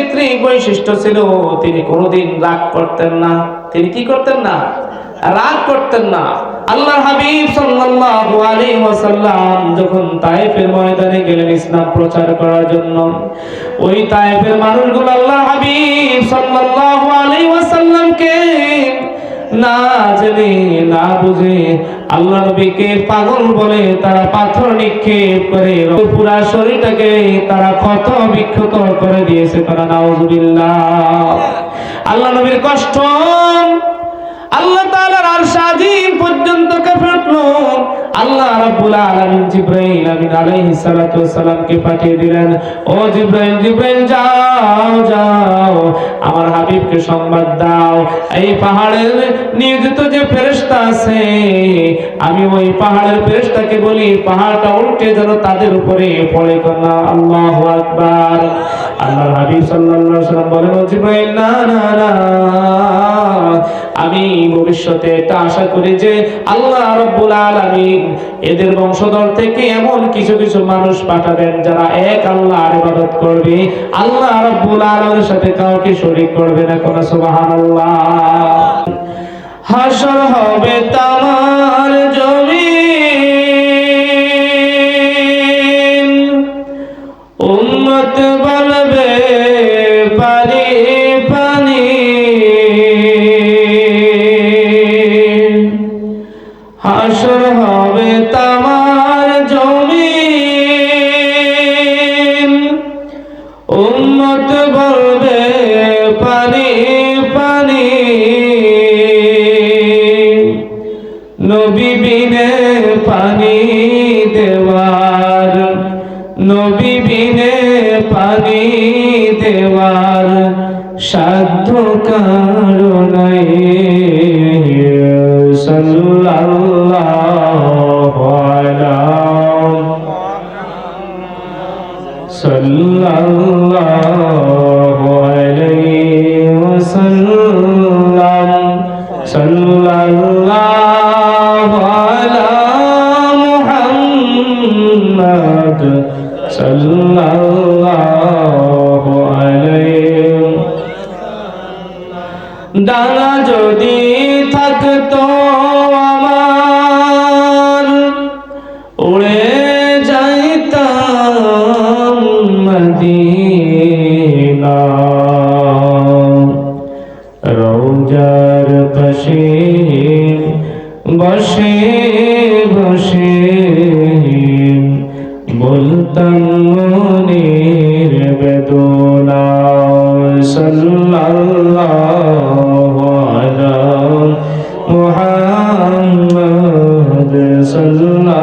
চারিত্রিক বৈশিষ্ট্য ছিল, তিনি কোনোদিন রাগ করতেন না। তিনি কি করতেন না? রাগ করতেন না। আল্লাহর হাবিব সাল্লাল্লাহু আলাইহি ওয়াসাল্লাম যখন তায়েফের ময়দানে গেলেন ইসলাম প্রচার করার জন্য, ওই তায়েফের মানুষগুলো আল্লাহর হাবিব সাল্লাল্লাহু আলাইহি ওয়াসাল্লামকে না জেনে না বুঝে আল্লাহ নবীকে পাগল বলে তারা পাথর নিক্ষেপ করে পুরা শরীরটাকে তারা ক্ষত বিক্ষত করে দিয়েছে। তারা নাউজুবিল্লাহ। আল্লাহ নবীর কষ্ট আল্লাহ তাআলার আরশ আজিম পর্যন্ত কেঁপে উঠল। আল্লাহ রাব্বুল আলামিন জিবরাইল আমিন আলাইহিস সালাতু ওয়াস সালামকে পাঠিয়ে দিলেন, ও জিবরাইল, জিবরাইল যাও যাও আমার হাবিবকে সংবাদ দাও, এই পাহাড়ের নিয়োজিত যে ফেরেশতা আছে, আমি ওই পাহাড়ের ফেরেশতাকে বলি পাহাড়টা উল্টে যেন তাদের উপরে পড়ে। না আল্লাহু আকবার। আল্লাহর হাবিব সাল্লাল্লাহু আলাইহি ওয়াসাল্লাম বলেন, ও জিবরাইল, না না না, আমি ভবিষ্যতে এটা আশা করি যে আল্লাহ রাব্বুল আলামিন এদের বংশধর থেকে এমন কিছু কিছু মানুষ পাঠাবেন যারা এক আল্লাহর ইবাদত করবে, আল্লাহ রাব্বুল আলামিনের সাথে কাউকে শরীক করবে না। কোন সুবহানাল্লাহ। হাসর হবে তামার জমিন, উম্মত বলবে পানি পানি, হাসর হবে তামার জমিন, উম্মত বলবে পানি পানি, নবী বিনে পানি দেওয়ার, নবী বিনে পানি দেওয়ার সাধ্য কারো নাই। সাল্লাল্লাহু আলাইহি ওয়াসাল্লাম, সাল্লাল্লাহু আলা মুহাম্মদ, সাল্লাল্লাহু আলাইহি। ডানা যদি থাকতো আমার, উড়ে যাইতাম মদিনা, রওজার পাশে বসে বসে বলতাম মনের বেদনা। সাল্লাল্লাহু আলা মুহাম্মদ, সাল্লাল্লাহু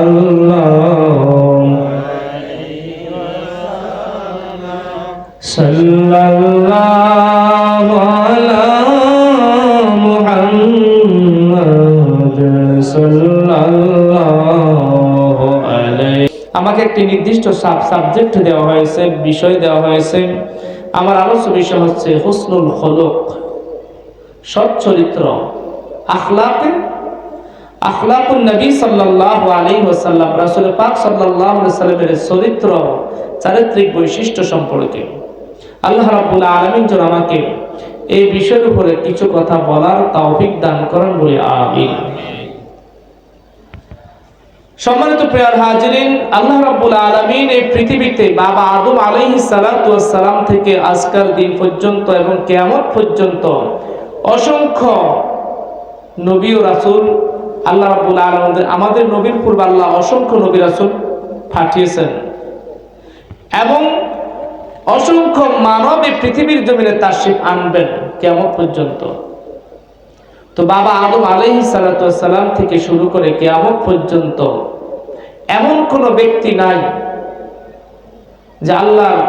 আলা মুহাম্মদ, সাল্লাল্লাহু আলাইহি। আমাকে একটি নির্দিষ্ট সাবজেক্ট দেওয়া হয়েছে, বিষয় দেওয়া হয়েছে। আমার আলোচ্য বিষয় হচ্ছে হুসনুল খুলুক, সৎ চরিত্র, আখলাকুন নবী সাল্লাল্লাহু আলাইহি ওয়াসাল্লাম, রাসূল পাক সাল্লাল্লাহু আলাইহি ওয়াসাল্লামের চরিত্র, চারিত্রিক বৈশিষ্ট্য সম্পর্কে আল্লাহ রাব্বুল আলামিন যেন আমাকে এই বিষয়ের উপরে কিছু কথা বলার তৌফিক দান করেন বলে আমিন। সম্মানিত প্রিয় হাজিরিন, আল্লাহ রাব্বুল আলামিন এই পৃথিবীতে বাবা আদম আলাইহিস সালাতু ওয়াস সালাম থেকে আজকের দিন পর্যন্ত এবং কিয়ামত পর্যন্ত অসংখ্য নবী ও রাসূল আল্লাহ রাব্বুল আলামিন আমাদের নবীর পূর্বে আল্লাহ অসংখ্য নবী রাসূল পাঠিয়েছেন এবং অসংখ্য মানব এই পৃথিবীর জমিনে তাশরীফ আনবেন কিয়ামত পর্যন্ত। তো বাবা আদম আলাইহিস সালাতু ওয়াস সালাম থেকে শুরু করে কিয়ামত পর্যন্ত এমন কোন ব্যক্তি নাই যে আল্লাহর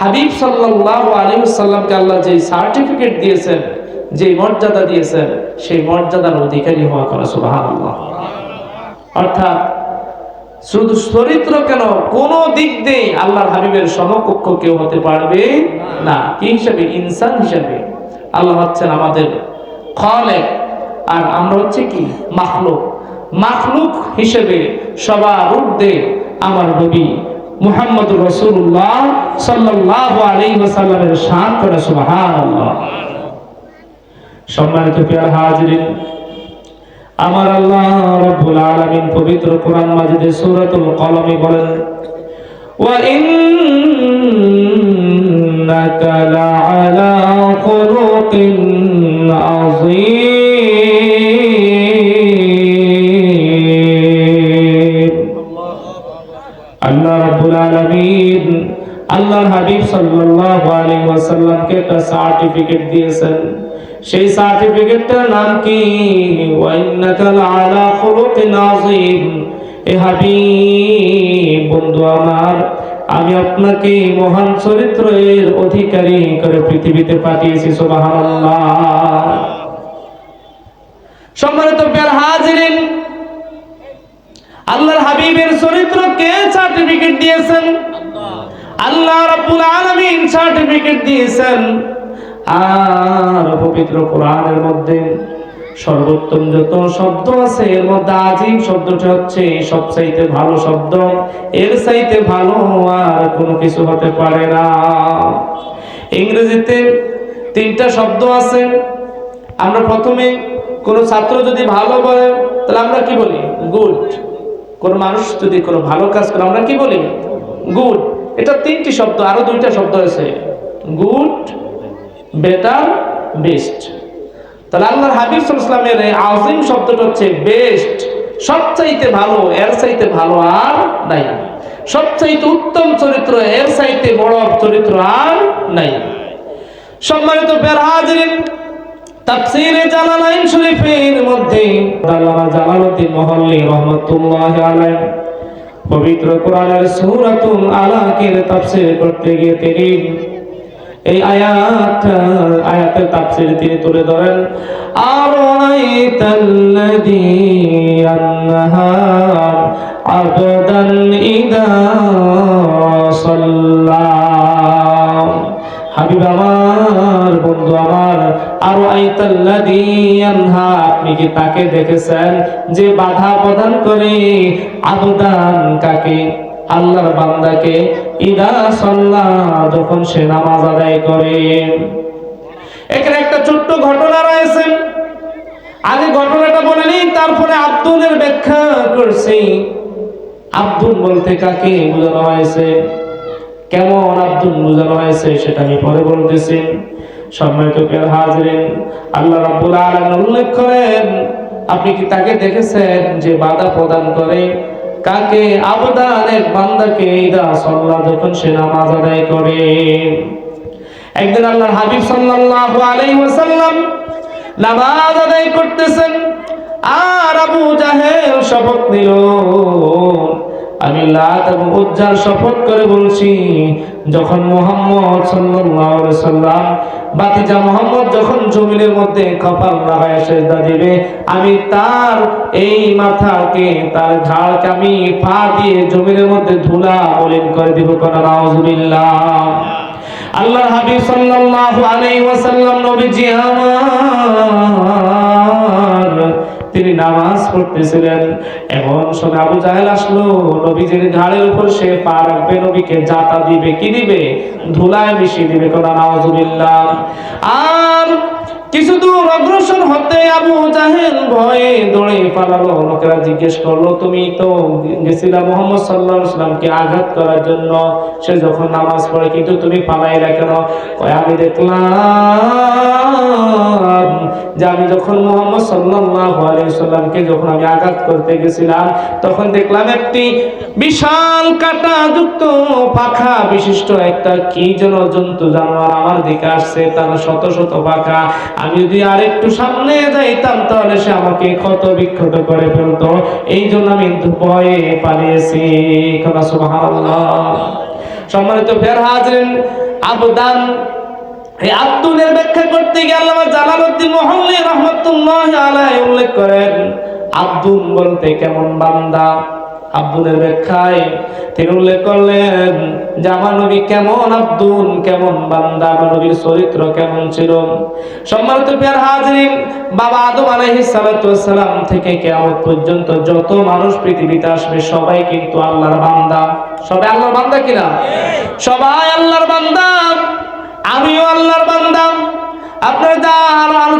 হাবিব সাল্লাল্লাহু আলাইহি ওয়াসাল্লামকে আল্লাহ যে সার্টিফিকেট দিয়েছেন, যে মর্যাদা দিয়েছেন, সেই মর্যাদার অধিকারী হওয়া। করা সুবহানাল্লাহ। অর্থাৎ শুধু চরিত্র কেন, কোন দিক দিয়ে আল্লাহর হাবিবের সমকক্ষ কেউ হতে পারবে না। কি হিসাবে? ইনসান হিসাবে। আল্লাহ হচ্ছেন আমাদের খালেক আর আমরা হচ্ছে কি? মাখলুক। মাখলুক হিসেবে সবার ঊর্ধ্বে আমার নবী মুহাম্মদুর রাসূলুল্লাহ সাল্লাল্লাহু আলাইহি ওয়াসাল্লামের শান করে সুবহানাল্লাহ। সম্মানিত প্রিয় হাজিরিন, আমার আল্লাহ রাব্বুল আলামিন পবিত্র কোরআন মাজিদে সূরাতুল কলমে বলেন, ওয়া ইন্নাকা লাআলা খুলুকিন আযীম। আল্লাহ রাব্বুল আলামিন আল্লাহর হাবিব সাল্লাল্লাহু আলাইহি ওয়াসাল্লামকে একটা সার্টিফিকেট দিয়েছেন। সেই সার্টিফিকেটটার নাম কি? ওয়া ইন্নাকা লাআলা খুলুকিন আযীম। এ হাবিব, বন্ধু আমার, আমি আপনাকে মহান চরিত্রের অধিকারী করে পৃথিবীতে পাঠিয়েছি। সুবহানাল্লাহ। সম্মানিত প্রিয় হাজিরিন, আল্লাহর হাবিবের চরিত্রকে সার্টিফিকেট দিয়েছেন আল্লাহ রাব্বুল আলামিন, সার্টিফিকেট দিয়েছেন। আর পবিত্র কোরআনের মধ্যে সর্বোত্তম যত শব্দ আছে এর মধ্যে আজিম শব্দটা হচ্ছে সবচাইতে ভালো শব্দ। এর চাইতে ভালো আর কোনো কিছু হতে পারে না। ইংরেজিতে 3টা শব্দ আছে। আমরা প্রথমে কোন ছাত্র যদি ভালো বলে তাহলে আমরা কি বলি? গুড। কোন মানুষ যদি কোনো ভালো কাজ করে আমরা কি বলি? গুড। এটা 3টি শব্দ। আরো 2টা শব্দ আছে, গুড, বেটার, বেস্ট। তাহলে আল্লাহর হাবিব সাল্লাল্লাহু আলাইহি ওয়াসাল্লামের আযীম শব্দটা হচ্ছে বেস্ট, সবচাইতে ভালো, এর চাইতে ভালো আর নাই। সবচাইতে উত্তম চরিত্র, এর চাইতে বড় চরিত্র আর নাই। সম্মানিত প্রিয় হাজিরিন, তাফসীরে জালালাইন শরীফের মধ্যে আল্লামা জালালউদ্দিন মুহাল্লি রাহমাতুল্লাহি আলাইহি পবিত্র কোরআনের সূরাতুল আলাকের তাফসীর করতে গিয়ে তিনি এই আয়াতের তাফসীর তিনি তুলে ধরেন, আরাইতাল্লাযী আনহা আবদান ইদা সাল্লা। হাবিব আমার, বন্ধু আমার, আরাইতাল্লাযী আনহা, আপনি কি তাকে দেখেছেন যে বাধা প্রদান করে? আবদান কাকে? আল্লাহর বান্দাকে। ইদা সাল্লা, যখন সে নামাজ আদায় করে। এখানে একটা ছোট্ট ঘটনা রয়েছে। আগে ঘটনাটা বলে নিই, তারপরে আব্দুলের ব্যাখ্যা করছি। আব্দুল বলতে কাকে বোঝানো হয়েছে, কেমন আব্দুল বোঝানো হয়েছে সেটা আমি পরে বলতেছি। সম্মানিত প্রিয় হাজিরিন, আল্লাহ রাব্বুল আলামিন উল্লেখ করেন, আপনি কি তাকে দেখেছেন যে বাধা প্রদান করে? কাকে? আবদান, এক বান্দাকে। ইদা সাল্লা, যখন সে নামাজ আদায় করে। একদিন আল্লাহর হাবিব সাল্লাল্লাহু আলাইহি ওয়াসাল্লাম নামাজ আদায় করতেছেন, আর আবু জাহেল শপথ নিল, আমি লাত এবং উজ্জার শপথ করে বলছি, যখন মুহাম্মদ সাল্লাল্লাহু আলাইহি ওয়াসাল্লাম বাতিজা মুহাম্মদ যখন জমিনের মধ্যে কপাল লাগায় সিজদা দিবে, আমি তার এই মাথাকে, তার ঘাড়কে আমি পা দিয়ে জমিনের মধ্যে ধুলা মলিন করে দিব। কোন নাউজুবিল্লাহ। আল্লাহর হাবিব সাল্লাল্লাহু আলাইহি ওয়াসাল্লাম নবীজি আমার, তিনি নামাজ পড়তেছিলেন। এমন সময় আবু জাহেল আসলো, নবীজির ঘাড়ের উপর সে পা রাখবে, নবীকে জাতা দিবে। কি দিবে? ধুলায় মিশিয়ে দিবে। কোন নাউজুবিল্লাহ। আর কিছু দূর অগ্রসর হতে আবু জাহেল ভয়ে দৌড়ে পালালো। লোকেরা জিজ্ঞেস করলো, তুমি তো গেছিলা মুহাম্মদ সাল্লাল্লাহু আলাইহি ওয়াসাল্লামকে আঘাত করার জন্য, সে যখন নামাজ পড়ে, কিন্তু তুমি পালাইলা কেন? কয়, আমি দেখলাম যে আমি যখন মুহাম্মদ সাল্লাল্লাহু আলাইহি ওয়াসাল্লামকে যখন আমি আঘাত করতে গেছিলাম, তখন দেখলাম একটি বিশাল কাঁটা যুক্ত পাখা বিশিষ্ট একটা কি যেন জন্তু জানোয়ার আমার দিকে আসছে, তার শত শত পাখা। আমি যদি আরেকটু সামনে যাইতাম তাহলে সে আমাকে ক্ষত বিক্ষত করে ফেলতো, এই জন্য আমি ভয়ে পালিয়েছি। সুবহানাল্লাহ। সম্মানিত প্রিয় হাজিরিন, আবদান, এই আব্দুলের ব্যাখ্যা করতে গিয়ে আল্লামা জালালউদ্দিন মুহাল্লি রাহমাতুল্লাহি আলাইহি উল্লেখ করেন, আব্দুল বলতে কেমন বান্দা। আব্দুলের ব্যাখ্যায় তিনি উল্লেখ করলেন যে আমার নবী কেমন আব্দুল, কেমন বান্দা, আমার নবীর চরিত্র কেমন ছিল। সম্মানিত প্রিয় হাজিরিন, বাবা আদম আলাইহিস সালাতু ওয়াস সালাম থেকে কিয়ামত পর্যন্ত যত মানুষ পৃথিবীতে আসবে সবাই কিন্তু আল্লাহর বান্দা। সবাই আল্লাহর বান্দা কিনা? সবাই আল্লাহর বান্দা। আমিও আল্লাহর বান্দা। আপনারা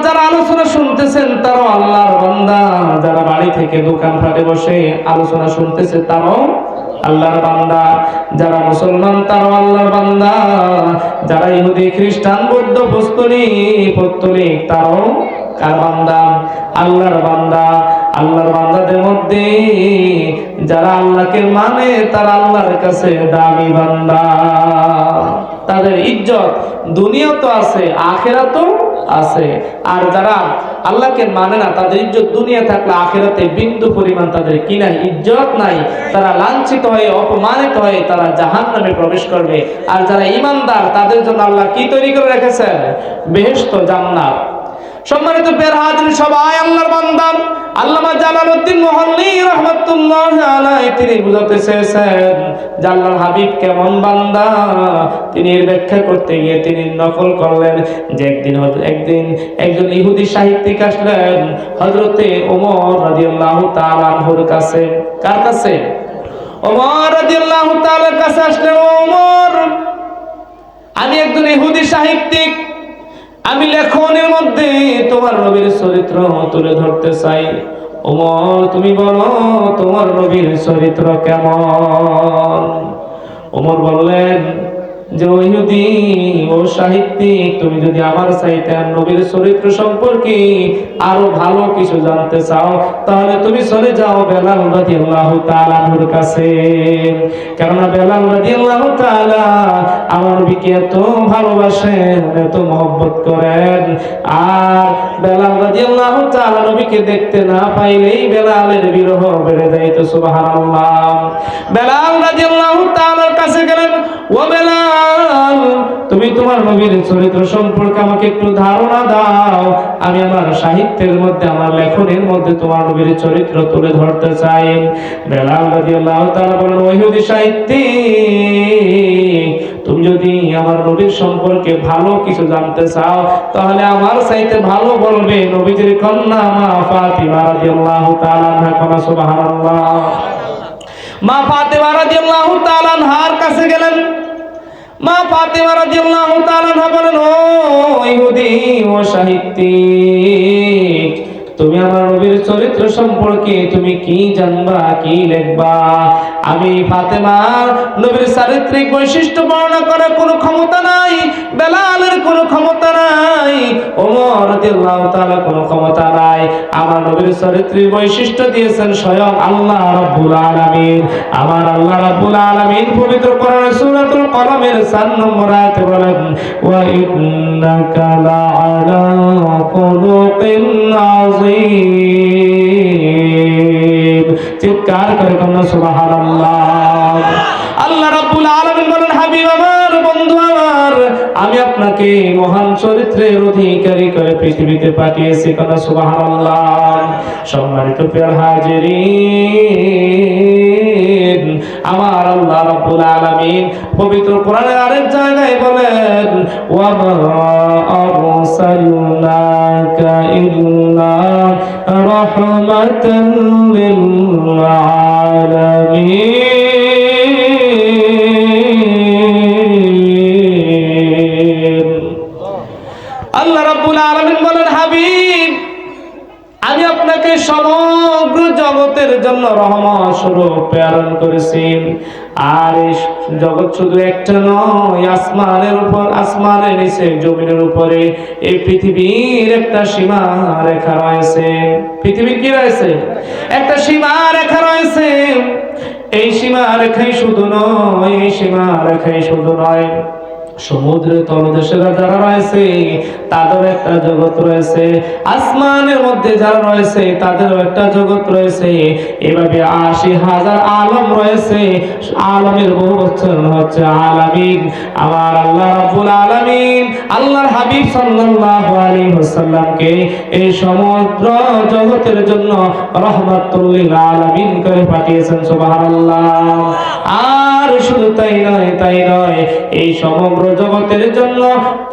যারা আলোচনা শুনতেছেন তারাও আল্লাহর বান্দা, যারা বাড়ি থেকে দোকান ফাটে বসে আলোচনা শুনতেছে তারাও আল্লাহর বান্দা, যারা মুসলমান তারাও আল্লাহর বান্দা, যারা ইহুদি খ্রিস্টান বৌদ্ধ পৌত্তলিক তারাও কার বান্দা? আল্লাহর বান্দা। আল্লাহর বান্দাদের মধ্যে যারা আল্লাহকে মানে তারা আল্লাহর কাছে দামি বান্দা। তাদের ইজ্জত দুনিয়া তো আছে, আখিরাতও আছে। আর যারা আল্লাহকে মানে না তাদের ইজ্জত দুনিয়া থাকলে আখিরাতে বিন্দু পরিমাণ তাদের কি নাই? ইজ্জত নাই। তারা লাঞ্ছিত হয়ে অপমানিত হয়ে তারা জাহান্নামে প্রবেশ করবে। আর যারা ঈমানদার তাদের জন্য আল্লাহ কি তৈরি করে রেখেছেন? বেহেশত, জান্নাত। সম্মানিত প্রিয় হাজির, সবাই আল্লাহর বান্দা। আল্লামা জালালউদ্দিন মুহাল্লি রাহমাতুল্লাহ আলাইহি তিনি বুঝাতে চেয়েছেন যে আল্লাহর হাবিব কেমন বান্দা। তিনি এর ব্যাখ্যা করতে গিয়ে তিনি নকল করলেন যে একদিন একজন ইহুদি সাহিত্যিক আসলেন হযরতে ওমর রাদিয়াল্লাহু তাআলা আনহুর কাছে। কার কাছে? ওমর রাদিয়াল্লাহু তাআলার কাছে আসলেন। ওমর, আমি একজন ইহুদি সাহিত্যিক, আমি লেখনের মধ্যে তোমার নবীর চরিত্র তুলে ধরতে চাই। ওমর, তুমি বলো তোমার নবীর চরিত্র কেমন? ওমর বললেন যে ও ইহুদি, ও সাহিত্যিক, তুমি যদি আমার চাইতে নবীর চরিত্র সম্পর্কে আরো ভালো কিছু জানতে চাও তাহলে তুমি চলে যাও বেলাল রাদিয়াল্লাহু তাআলা আনহুর কাছে। কেননা বেলাল রাদিয়াল্লাহু তাআলা আমার নবীকে এত ভালোবাসেন, এত মহব্বত করেন। আর বেলাল রাদিয়াল্লাহু তাআলা নবীকে দেখতে না পাইলেই বেলালের বিরহ বেড়ে যাইত। সুবহানাল্লাহ। বেলাল রাদিয়াল্লাহু তাআলার কাছে গেলেন। ও বেলাল, তুমি তোমার নবীর চরিত্র সম্পর্কে আমাকে একটু ধারণা দাও। আমি আমার সাহিত্যের মধ্যে, আমার লেখনের মধ্যে তোমার নবীর চরিত্র তুলে ধরতে চাই। বেলাল রাদিয়াল্লাহু তাআলা বলেন, ও ইহুদি সাহিত্যিক, তুমি যদি আমার নবীর সম্পর্কে ভালো কিছু জানতে চাও তাহলে আমার চাইতে ভালো বলবে নবীজির কন্যা মা ফাতিমা রাদিয়াল্লাহু তাআলা আনহা। সুবহানাল্লাহ। মা ফাতিমা রাদিয়াল্লাহু তাআলা আনহার কাছে গেলেন। মা ফাতিমা রাদিয়াল্লাহু তাআলা আনহা বলেন, ও ইহুদি, ও সাহিত্যিক, তুমি আমার নবীর চরিত্র সম্পর্কে তুমি কি জানবা, কি লিখবা? আমি ফাতেমা নবীর চারিত্রিক বৈশিষ্ট্য বর্ণনা করার কোনো ক্ষমতা নাই, বেলালের কোনো ক্ষমতা নাই, ওমর রাদিয়াল্লাহু তাআলা কোনো ক্ষমতা নাই। আমার নবীর চারিত্রিক বৈশিষ্ট্য দিয়েছেন স্বয়ং আল্লাহ রাব্বুল আলামিন। আমার আল্লাহ রাব্বুল আলামিন পবিত্র কোরআন সূরাতুল কলমের 4 নম্বর আয়াতে বলেন, ওয়া ইন্নাকা লাআলা খুলুকিন আযীম। চিৎকার করে কন্যা সুবহানাল্লাহ। আল্লাহ রাব্বুল আলামিন বলেন, হাবিব আমার, বন্ধু আমার, আমি আপনাকে মহান চরিত্রের অধিকারী করে পৃথিবীতে পাঠিয়েছি। কন্যা সুবহানাল্লাহ। সম্মানিত প্রিয় হাজিরিন, আমার আল্লাহ রাব্বুল আলামিন পবিত্র কোরআনের আরেক জায়গায় বলেন, ওয়া মা আরসালনাকা ইল্লা রাহমাতান লিল আলামিন। আল্লাহ রাব্বুল আলামিন বলেন, হাবিব, আমি আপনাকে সমগ্র জগতের জন্য রহমত স্বরূপ প্রেরণ করেছি। আর এই জগৎ শুধু একটা নয়, আসমানের উপর, আসমানের নিচে, জমিনের উপরে এই পৃথিবীর একটা সীমা রেখা রয়েছে। পৃথিবীর কি রয়েছে? একটা সীমা রেখা রয়েছে। এই সীমা রেখাই শুধু নয়, এই সীমা রেখাই শুধু নয়, সমুদ্রের তলদেশেরা যারা রয়েছে তাদের একটা জগৎ রয়েছে, আসমানের মধ্যে যারা রয়েছে তাদেরও একটা জগৎ রয়েছে। এভাবে ৮০,০০০ আলম রয়েছে। আলমের বহুবচন হচ্ছে আলামিন। আমার আল্লাহ রাব্বুল আলামিন আল্লাহর হাবিব সাল্লাল্লাহু আলাইহি ওয়াসাল্লামকে এই সমগ্র জগতের জন্য রাহমাতুল লিল আলামিন করে পাঠিয়েছেন। সুবহানাল্লাহ। আর শুধু তাই নয়, এই সমগ্র জগতের জন্য,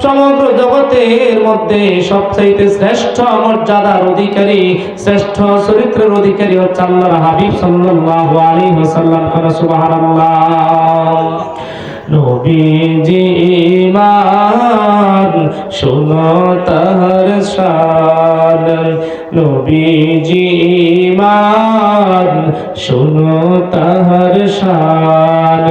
সমগ্র জগতের মধ্যে সবচেয়ে শ্রেষ্ঠ মর্যাদার অধিকারী, শ্রেষ্ঠ চরিত্রের অধিকারী হচ্ছে আল্লাহর হাবিব সাল্লাল্লাহু আলাইহি ওয়াসাল্লাম। সুবহানাল্লাহ। নবীজি ঈমান শোনো তাহার শান, নবীজি ঈমান শোনো তাহার শান।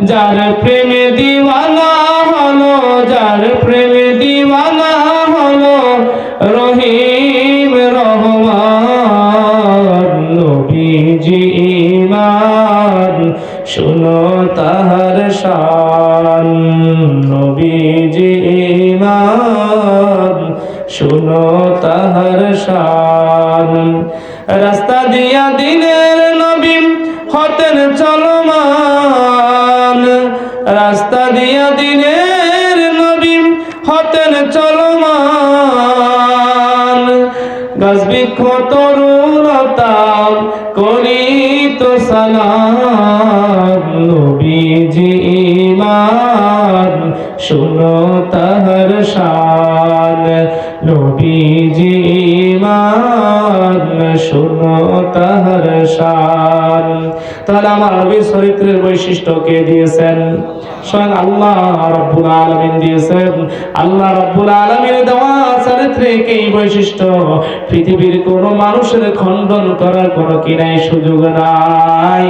যার প্রেমে দিওয়ানা হলো, যার প্রেমে দিওয়ানা হলো রহিম রহমান। নবীজি ঈমান শোনো তাহার শান, নবীজি ঈমান শোনো তাহার শান। রাস্তা দিয়া দিনের নবী হতেন চলমান, রাস্তা দিয়া দিনের নবী হতেন চলমান। গাছ বৃক্ষ তরুলতা করিত সালাম, নবীজি ঈমান শোনো তাহার শান, নবীজি ঈমান শোনো তাহার শান। তাহলে আমার নবীর চরিত্রের বৈশিষ্ট্য কে দিয়েছেন? স্বয়ং আল্লাহ রাব্বুল আলামিন দিয়েছেন। আল্লাহ রাব্বুল আলামিনের দেওয়া চরিত্রের এই বৈশিষ্ট্য পৃথিবীর কোন মানুষের খণ্ডন করার কোনো কি নাই, সুযোগ নাই।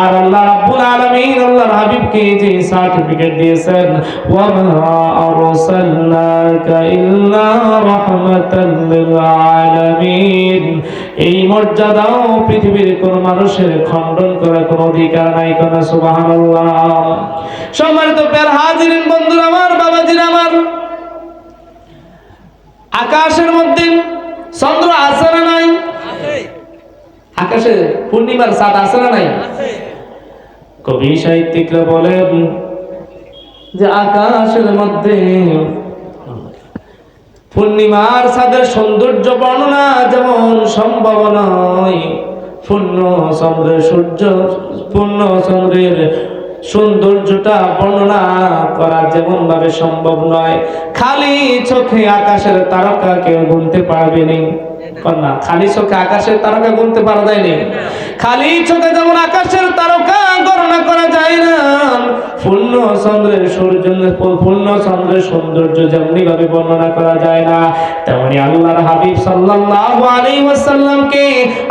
আর আল্লাহ রাব্বুল আলামিন আল্লাহর হাবিবকে যে সার্টিফিকেট দিয়েছেন, ওয়া মা আরসালনাকা ইল্লা রাহমাতাল লিল আলামিন, এই মর্যাদাও পৃথিবীর কোন মানুষের খণ্ডন করার কোনো অধিকার নাই। কোন সুবহানাল্লাহ। সম্মানিত প্রিয় হাজিরিন, বন্ধুরা আমার, বাবাজিরা আমার, আকাশের মধ্যে চন্দ্র আছে না নাই? আকাশে পূর্ণিমার চাঁদ আছে না নাই? কবি সাহিত্যিকরা বলেন যে আকাশের মধ্যে পূর্ণিমার চাঁদের সৌন্দর্য বর্ণনা যেমন সম্ভব নয়, পূর্ণ চন্দ্রের সৌন্দর্যটা বর্ণনা করা যেমন ভাবে সম্ভব নয়। খালি চোখে আকাশের তারকা কেউ গুনতে পারবে না। খালি চোখে আকাশের তারকা গুনতে পারা যায়নি। খালি চোখে যেমন আকাশের তারকা গণনা করা যায় না, পূর্ণ চন্দ্রের সৌন্দর্য যেমনি ভাবে বর্ণনা করা যায় না, তেমনি আল্লাহর হাবিব সাল্লাল্লাহু আলাইহি ওয়াসাল্লামকে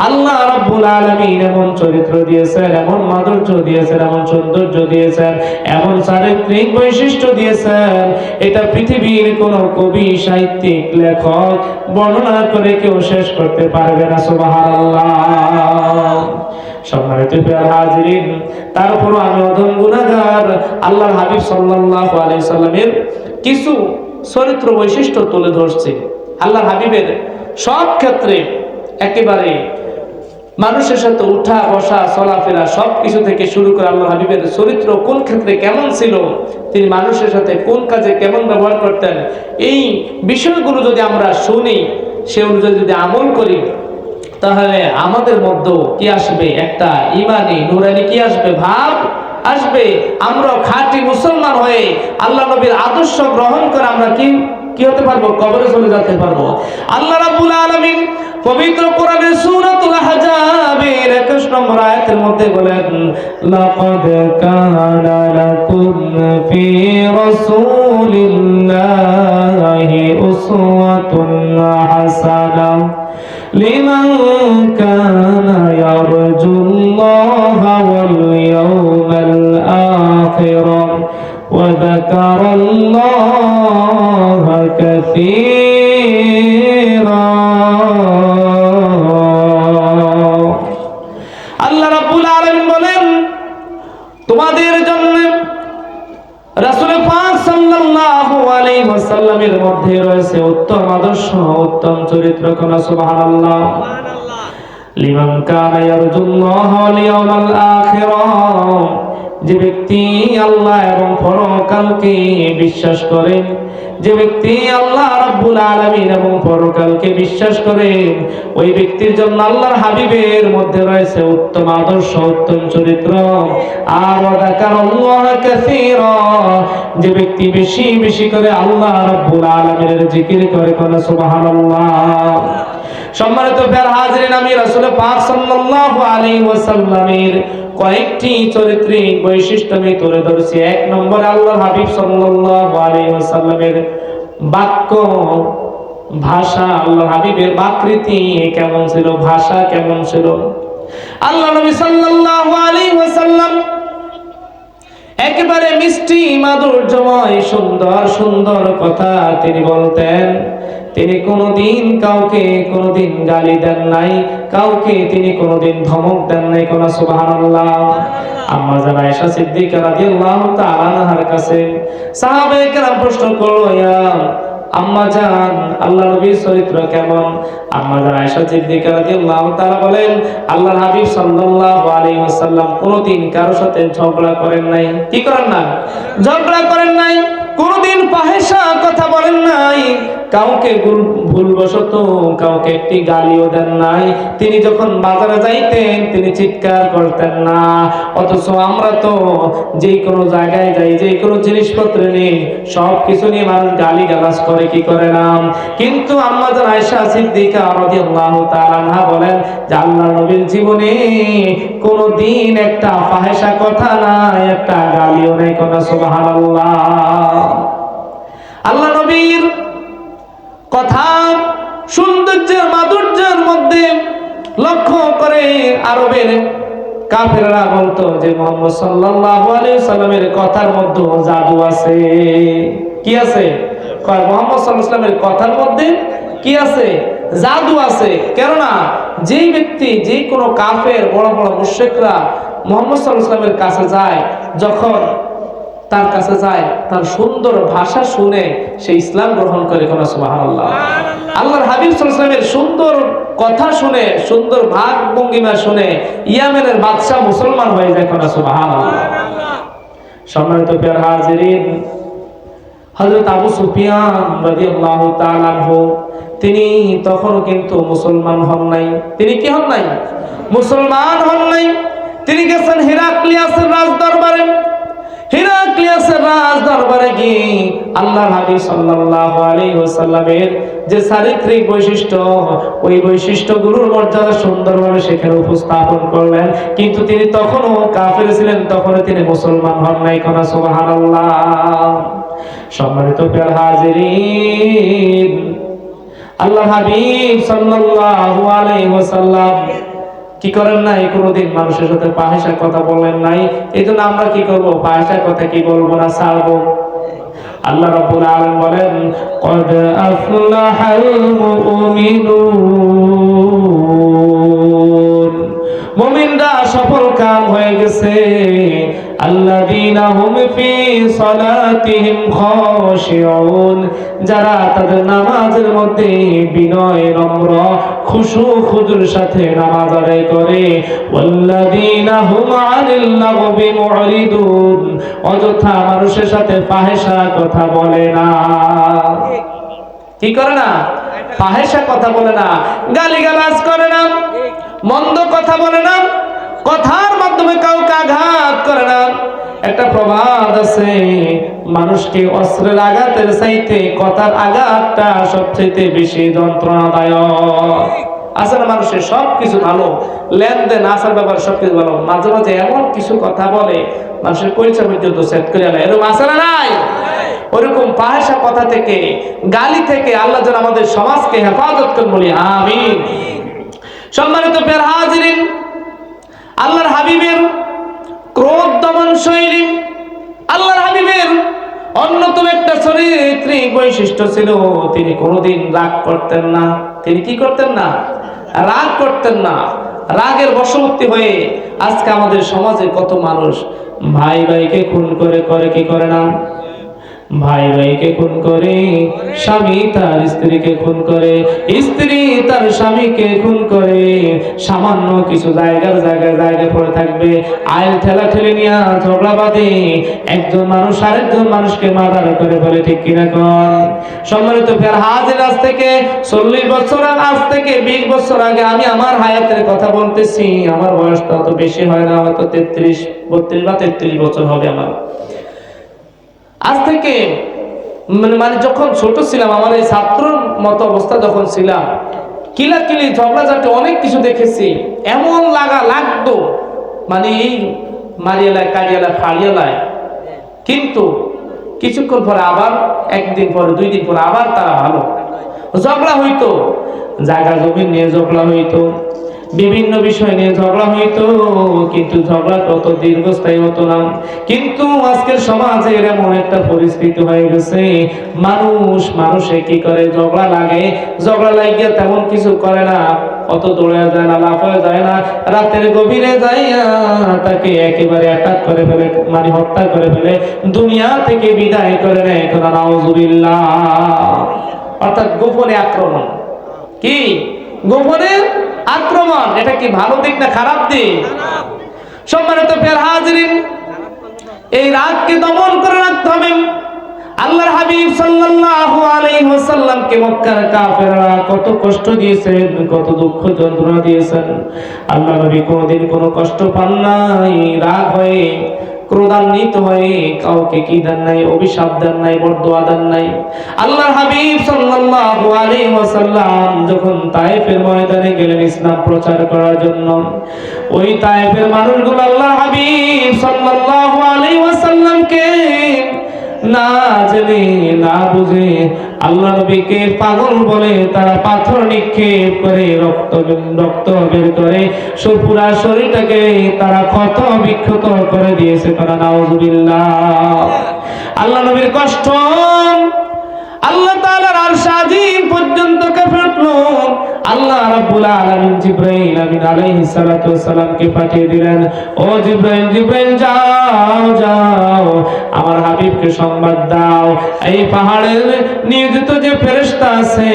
আল্লাহ রাব্বুল আলামিন এমন চরিত্র দিয়েছেন, এমন মাধুর্য দিয়েছেন, এমন সৌন্দর্য দিয়েছেন, এমন চারিত্রিক বৈশিষ্ট্য দিয়েছেন, এটা পৃথিবীর কোন কবি, সাহিত্যিক, লেখক বর্ণনা করে কেউ শেষ করতে পারবে না। সুবহানাল্লাহ। সম্মানিত প্রিয় হাজিরিন, তারপরও আমি অধম গুনাহগার আল্লাহর হাবিব সাল্লাল্লাহু আলাইহি সাল্লামের কিছু চরিত্র বৈশিষ্ট্য তুলে ধরছি। আল্লাহর হাবিবের সব ক্ষেত্রে একেবারে মানুষের সাথে উঠা বসা চলাফেরা সবকিছু থেকে শুরু করে আল্লাহর হাবিবের চরিত্র কোন ক্ষেত্রে কেমন ছিল, তিনি মানুষের সাথে কোন কাজে কেমন ব্যবহার করতেন, এই বিষয়গুলো যদি আমরা শুনি, সে অনুযায়ী যদি আমল করি, তাহলে আমাদের মধ্যে কি আসবে? একটা ইমানি নুরানি কি আসবে? ভাব আসবে। আমরা খাঁটি মুসলমান হয়ে আল্লাহ নবীর আদর্শ গ্রহণ করে আমরা কি হতে পারবো? কবরে চলে যেতে পারবো। আল্লাহ রাব্বুল আলামিন পবিত্র কোরআনের সূরাতুল আহজাবের 21 নম্বর আয়াতের মধ্যে বলেন, লাকাদ কানা লাকুম ফি রাসূলিল্লাহি উসওয়াতুন হাসানাহ লিমান কানা ইয়ারজুল্লাহা ওয়াল ইয়াওমাল আখির ওয়া যাকারাল্লাহা কাসীরা। আল্লাহ রাব্বুল আলামিন বলেন, তোমাদের জন্য রাসূল পাক সাল্লাল্লাহু আলাইহি ওয়াসাল্লামের মধ্যে রয়েছে উত্তম আদর্শ, উত্তম চরিত্র। কোন সুবহানাল্লাহ। লিমান কানা ইয়ারজুল্লাহ ওয়াল ইয়াউমাল আখিরাহ, যে ব্যক্তি আল্লাহ এবং পরকালকে বিশ্বাস করে, যে ব্যক্তি আল্লাহ রাব্বুল আলামিন এবং পরকালকে বিশ্বাস করে, ওই ব্যক্তির জন্য আল্লাহর হাবিবের মধ্যে রয়েছে উত্তম আদর্শ, উত্তম চরিত্র। আর যাকারাল্লাহ কাসীরা, যে ব্যক্তি বেশি বেশি করে আল্লাহ রাব্বুল আলামিনের জিকির করে। কোন সুবহানাল্লাহ। সম্মানিত প্রিয় হাজিরিন, আমি রাসূল পাক সাল্লাল্লাহু আলাইহি ওয়াসাল্লামের কয়েকটি চরিত্রিক বৈশিষ্ট্য আমি তুলে ধরছি। এক নম্বরে আল্লাহর হাবিব সাল্লাল্লাহু আলাইহি ওয়াসাল্লামের বাক্য, ভাষা, আল্লাহর হাবিবের আকৃতি কেমন ছিল, ভাষা কেমন ছিল। আল্লাহ নবী সাল্লাল্লাহু আলাইহি ওয়াসাল্লাম একেবারে মিষ্টি মাধুর্যময় সুন্দর সুন্দর কথা তিনি বলতেন। তিনি কোনোদিন কাউকে কোনোদিন গালি দেন নাই, কাউকে তিনি কোনোদিন ধমক দেন নাই। কোন সুবহানাল্লাহ। আম্মা জান আয়েশা সিদ্দিকা রাদিয়াল্লাহু তাআলা আনহার কাছে সাহাবায়ে কেরাম প্রশ্ন করলো, ইয়া আম্মা জান, আল্লাহর নবীর চরিত্র কেমন? আম্মা জান আয়েশা সিদ্দিকা রাদিয়াল্লাহু তাআলা বলেন, আল্লাহর হাবিব সাল্লাল্লাহু আলাইহি ওয়াসাল্লাম কোনোদিন কারোর সাথে ঝগড়া করেন নাই। কি করেন না? ঝগড়া করেন নাই। কোনোদিন ফাহিশা কথা বলেন নাই, কাউকে ভুলবশত কাউকে একটি গালিও দেন নাই। তিনি যখন বাজারে যাইতেন তিনি চিৎকার করতেন না। অথচ আমরা তো যে কোনো জায়গায় যাই, যে কোনো জিনিসপত্র নিয়ে সব কিছু নিয়ে মানুষ গালি গালাজ করে, কি করে না। কিন্তু আম্মা জান আয়েশা সিদ্দিকা রাদিয়াল্লাহু তাআলা আনহা বলেন যে আল্লাহর নবীর জীবনে কোনোদিন একটা ফাহিশা কথা নাই, একটা গালিও নাই। কোন সুবহানাল্লাহ। আল্লাহ নবীর কথা সৌন্দর্যের মাধুর্যের মধ্যে লক্ষ্য করে আরবের কাফেররা বলতো যে মুহাম্মদ সাল্লাল্লাহু আলাইহি সাল্লামের কথার মধ্যে জাদু আছে। কি আছে? কয় মুহাম্মদ সাল্লাল্লাহু আলাইহি সাল্লামের কথার মধ্যে কি আছে? জাদু আছে। কেননা যেই ব্যক্তি, যে কোনো কাফের, বড় বড় মুশরিকরা মুহাম্মদ সাল্লাল্লাহু আলাইহি সাল্লামের কাছে যায়, যখন তার কাছে যায়, তার সুন্দর ভাষা শুনে সে ইসলাম গ্রহণ করে। কোন সুবহানাল্লাহ। আল্লাহর হাবিব সাল্লাল্লাহু আলাইহি সাল্লামের সুন্দর কথা শুনে, সুন্দর ভাব ভঙ্গিমা শুনে ইয়েমেনের বাদশা মুসলমান হয়ে যায়। কোন সুবহানাল্লাহ। সম্মানিত প্রিয় হাজিরিন, হযরত আবু সুফিয়ান রাদিয়াল্লাহু তাআলা আনহু তিনি তখনও কিন্তু মুসলমান হন নাই। তিনি কি হন নাই? মুসলমান হন নাই। তিনি গেছেন হিরাক্লিয়াসের রাজ দরবারে। হিরাক্লিয়াসের রাজ দরবারে গিয়ে আল্লাহর হাবিব সাল্লাল্লাহু আলাইহি ওয়াসাল্লামের যে চারিত্রিক বৈশিষ্ট্য, ওই বৈশিষ্ট্যগুলোর মর্যাদা সুন্দরভাবে সেখানে উপস্থাপন করলেন। কিন্তু তিনি তখনও কাফের ছিলেন, তখনও তিনি মুসলমান হন নাই। কোন সুবহানাল্লাহ। সম্মানিত প্রিয় হাজিরিন, আল্লাহর হাবিব সাল্লাল্লাহু আলাইহি ওয়াসাল্লাম কি করেন নাই? কোনোদিন মানুষের সাথে ফাহিশা কথা বলেন নাই। এইজন্য আমরা কি করব? ফাহিশা কথা কি বলবো না, ছাড়বো। আল্লাহ রাব্বুল আলামিন বলেন, ক্বাদ আফলাহাল মুমিনুন, মুমিনরা সফল কাম হয়ে গেছে। আল্লাযীনা হুম ফি সালাতিহিম খাশিউন, যারা তাদের নামাজের মধ্যে বিনয়, নম্র, খুশু খুজুর সাথে নামাজ আদায় করে। ওয়াল্লাযীনা হুম আনিল লাগবি মুরিদুন, অযথা মানুষের সাথে ফাহিশা কথা বলে না। কি করে না? ফাহিশা কথা বলে না, গালিগালাজ করে না, মন্দ কথা বলে না, কথার মাধ্যমে কাউকে আঘাত করে না। একটা প্রবাদ আছে, মানুষকে অস্ত্রের আঘাতের চাইতে কথার আঘাতটা সবচেয়ে বেশি যন্ত্রণাদায়ক। আসলে মানুষের সবকিছু ভালো, লেনদেন, আচার ব্যাপার সবকিছু ভালো, মাঝে মাঝে এমন কিছু কথা বলে মানুষের পরিচয় পর্যন্ত সেট করে আলে। এরকম আছে না নাই? ওরকম ফাহিশা কথা থেকে, গালি থেকে আল্লাহ যেন আমাদের সমাজকে হেফাজত করেন, বলি আমিন। সম্মানিত প্রিয় হাজিরিন, আল্লাহর হাবিবের ক্রোধ দমন শৈলী, আল্লাহর হাবিবের অন্যতম একটা চরিত্রিক বৈশিষ্ট্য ছিল, তিনি কোনোদিন রাগ করতেন না। তিনি কি করতেন না? রাগ করতেন না। রাগের বশবর্তী হয়ে আজকে আমাদের সমাজে কত মানুষ ভাই ভাইকে খুন করে, কি করে না? ভাই ভাইকে খুন করে, স্বামী তার স্ত্রীকে খুন করে, স্ত্রী তার স্বামীকে খুন করে, সামান্য কিছু জায়গায় পড়ে থাকবে, আইল ঠেলা ঠেলে নিয়ে ঝগড়া বাঁধে, একজন মানুষ আরেকজন মানুষকে মার্ডার করে বলে, ঠিক কিনা কোন? সম্মানিত ফের হাজির, আজ থেকে 40 বছর আজ থেকে 20 বছর আগে আমি আমার হায়াতের কথা বলতেছি। আমার বয়সটা অত বেশি হয় না, হয়তো 32 বা 33 বছর হবে আমার। আজ থেকে মানে যখন ছোট ছিলাম, আমার এই ছাত্রর মতো অবস্থা যখন ছিলাম, কিলাকিলি ঝগড়াঝাটি অনেক কিছু দেখেছি। এমন লাগতো মানে এই মারিয়ালায় কারিয়ালায় ফাড়িয়ালায়, কিন্তু কিছুক্ষণ পরে আবার, একদিন পরে 2 দিন পরে আবার তারা ভালো। ঝগড়া হইতো, জায়গা জমি নিয়ে ঝগড়া হইতো, বিভিন্ন বিষয় নিয়ে ঝগড়া হইতো, কিন্তু ঝগড়া তত দীর্ঘস্থায়ী হতো না। কিন্তু আজকের সমাজে এমন একটা পরিস্থিতি হয়ে গেছে, মানুষে কি করে, ঝগড়া লাগে, ঝগড়া লাগিয়ে তেমন কিছু করে না, অত দৌড়ে যায় না, লাফায় যায় না, রাতের গভীরে যাইয়া তাকে একেবারে অ্যাটাক করে ফেলে, মানে হত্যা করে ফেলে, দুনিয়া থেকে বিদায় করে নেয়। নাউজুবিল্লাহ। অর্থাৎ গোপনে আক্রমণ। কি গোপনে আক্রমণ? এটা কি ভালো দিক না খারাপ দিক? সম্মানিত ফের হাজিরিন, এই রাগকে দমন করে রাখতে হবে। আল্লাহর হাবিব সাল্লাল্লাহু আলাইহি ওয়াসাল্লামকে মক্কার কাফেররা কত কষ্ট দিয়েছেন, কত দুঃখ যন্ত্রণা দিয়েছেন। আল্লাহ নবী কোনদিন কোনো কষ্ট পান নাই, রাগ হয়ে, ক্রোধান্বিত হয়ে কাউকে কি দেন নাই, অভিশাপ দেন নাই, বরদোয়া দেন নাই। আল্লাহর হাবিব সাল্লাল্লাহু আলাইহি ওয়াসাল্লাম যখন তায়েফের ময়দানে গেলেন ইসলাম প্রচার করার জন্য, ওই তায়েফের মানুষগুলো আল্লাহর হাবিব সাল্লাল্লাহু আলাইহি ওয়াসাল্লামকে না জেনে না বুঝে আল্লাহ নবীকে পাগল বলে তারা পাথর নিক্ষেপ করে, রক্ত বের করে পুরা শরীরটাকে তারা ক্ষত বিক্ষত করে দিয়েছে। তারা নাউজুবিল্লাহ। আল্লাহ নবীর কষ্ট আল্লাহ তাআলার আরশ আজিম পর্যন্ত কেঁপে উঠল। আল্লাহ রাব্বুল আলামিন জিবরাইল আমিন আলাইহিস সালাতু ওয়াস সালামকে পাঠিয়ে দিলেন, ও জিবরাইল যাও আমার হাবিবকে সংবাদ দাও, এই পাহাড়ের নিয়োজিত যে ফেরেশতা আছে,